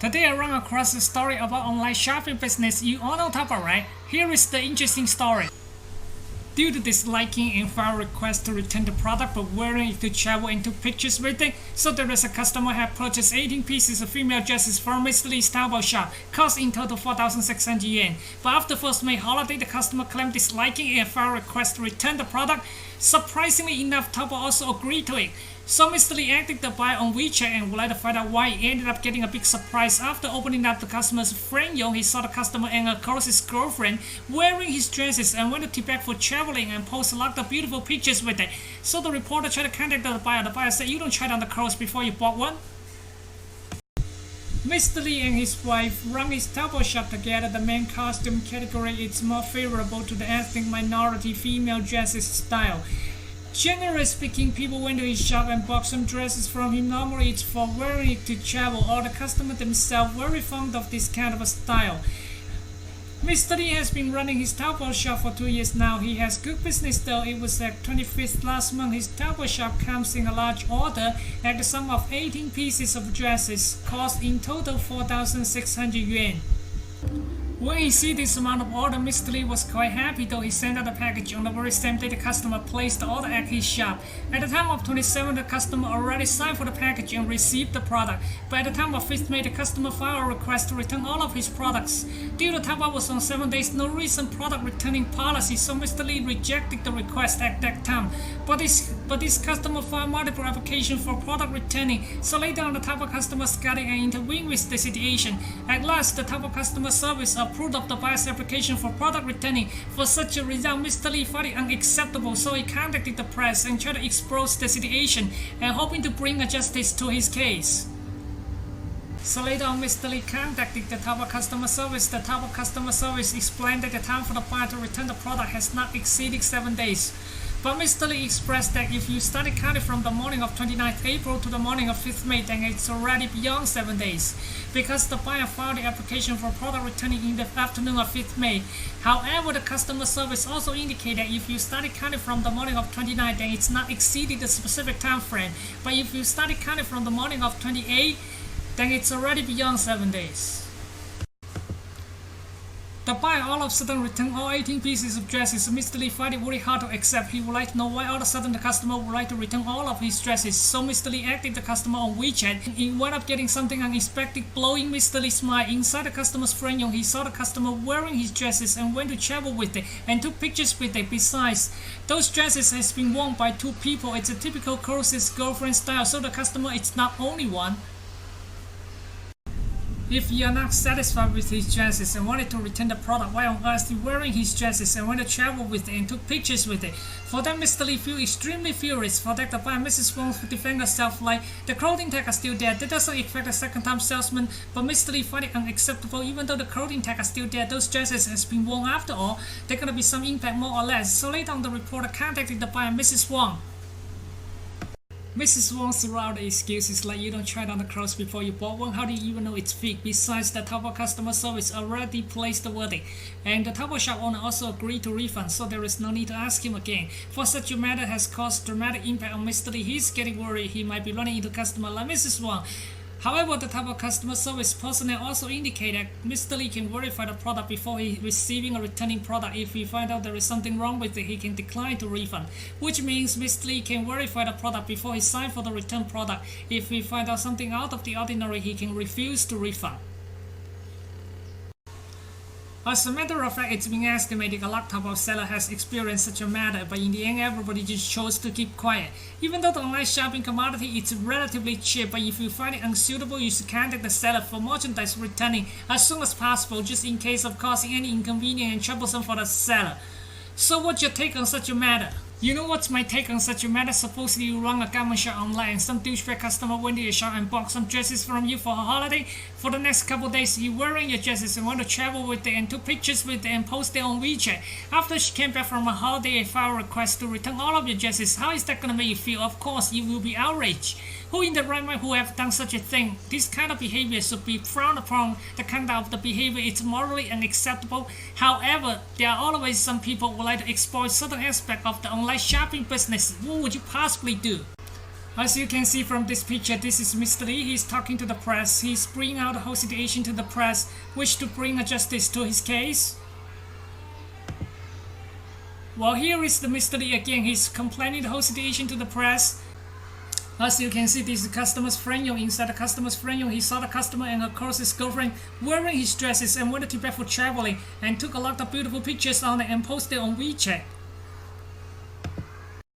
Today I run across a story about online shopping business. You all know Taobao, right? Here is the interesting story. Due to disliking and file request to return the product but wearing it to travel and took pictures with it, so there is a customer had purchased 18 pieces of female dresses from Mr. Lee's Taobao shop, cost in total 4,600 yen. But after 1st May holiday, the customer claimed disliking and file request to return the product. Surprisingly enough, Taobao also agreed to it. So Mr. Lee acted the buyer on WeChat and would like to find out why he ended up getting a big surprise. After opening up the customer's friend Yong, he saw the customer and of course his girlfriend wearing his dresses and went to Tibet for traveling and posted a lot of beautiful pictures with it. So the reporter tried to contact the buyer. The buyer said, "You don't try on the clothes before you bought one." Mr. Lee and his wife run his Taobao shop together. The main costume category is more favorable to the ethnic minority female dresses style. Generally speaking, people went to his shop and bought some dresses from him. Normally it's for wearing it to travel, or the customer themselves very fond of this kind of a style. Mr. Lee has been running his Taobao shop for 2 years now. He has good business though. It was at 25th last month. His Taobao shop comes in a large order at the sum of 18 pieces of dresses, cost in total 4,600 yuan. When he see this amount of order, Mr. Lee was quite happy though. He sent out the package on the very same day the customer placed the order at his shop. At the time of 27th, the customer already signed for the package and received the product. But at the time of 5th May, the customer filed a request to return all of his products. Due to Taobao was on 7 days no recent product returning policy, so Mr. Lee rejected the request at that time. But this customer filed multiple applications for product returning. So later on, the Taobao customers got in and intervened with the situation. At last, the Taobao customer service approved of the buyer's application for product returning. For such a result, Mr. Lee found it unacceptable, so he contacted the press and tried to expose the situation and hoping to bring a justice to his case. So later on, Mr. Lee contacted the Taobao customer service. The Taobao customer service explained that the time for the buyer to return the product has not exceeded 7 days. But Mr. Lee expressed that if you started counting from the morning of 29th April to the morning of 5th May, then it's already beyond 7 days, because the buyer filed the application for product returning in the afternoon of 5th May. However, the customer service also indicated that if you started counting from the morning of 29th, then it's not exceeded the specific time frame. But if you started counting from the morning of 28th, then it's already beyond 7 days. The buyer all of a sudden returned all 18 pieces of dresses. Mr. Lee found it very hard to accept. He would like to know why all of a sudden the customer would like to return all of his dresses. So Mr. Lee acted the customer on WeChat. He wound up getting something unexpected, blowing Mr. Lee's mind. Inside the customer's friend Yong, he saw the customer wearing his dresses and went to travel with it and took pictures with it. Besides, those dresses has been worn by 2 people. It's a typical closest girlfriend style, so the customer is not only one. If you are not satisfied with his dresses and wanted to return the product, why on earth he wearing his dresses and went to travel with it and took pictures with it? For that, Mr. Lee feel extremely furious. For that, the buyer Mrs. Wong defend herself like, the clothing tag are still there. That doesn't affect the second-time salesman. But Mr. Lee find it unacceptable. Even though the clothing tag are still there, those dresses has been worn after all. There gonna be some impact more or less. So later on, the reporter contacted the buyer Mrs. Wong. Mrs. Wong threw out the excuses like, "You don't try on the clothes before you bought one. How do you even know it's fake?" Besides, the Taobao customer service already placed the verdict, and the Taobao shop owner also agreed to refund, so there is no need to ask him again. For such a matter has caused dramatic impact on Mr. Lee. He's getting worried he might be running into customer like Mrs. Wong. However, the Taobao customer service personnel also indicated that Mr. Lee can verify the product before he receiving a returning product. If he finds out there is something wrong with it, he can decline to refund, which means Mr. Lee can verify the product before he signs for the return product. If he finds out something out of the ordinary, he can refuse to refund. As a matter of fact, it's been estimated a lot of Taobao seller has experienced such a matter, but in the end everybody just chose to keep quiet. Even though the online shopping commodity is relatively cheap, but if you find it unsuitable, you should contact the seller for merchandise returning as soon as possible, just in case of causing any inconvenience and troublesome for the seller. So what's your take on such a matter? You know what's my take on such a matter? Supposedly you run a garment shop online and some douchebag customer went to your shop and bought some dresses from you for a holiday. For the next couple days, you wearing your dresses and want to travel with it and took pictures with it and post it on WeChat. After she came back from a holiday and filed a request to return all of your dresses, how is that gonna make you feel? Of course, you will be outraged. Who in the right mind who have done such a thing? This kind of behavior should be frowned upon. The conduct of the behavior is morally unacceptable. However, there are always some people who like to exploit certain aspects of the online shopping business. What would you possibly do? As you can see from this picture, this is Mr. Lee. He's talking to the press. He's bringing out the whole situation to the press, which to bring a justice to his case. Well, here is the Mr. Lee again. He's complaining the whole situation to the press. As you can see, this is the customer's friend. Inside the customer's friend, he saw the customer and of course his girlfriend wearing his dresses and went to Tibet for traveling and took a lot of beautiful pictures on it and posted on WeChat.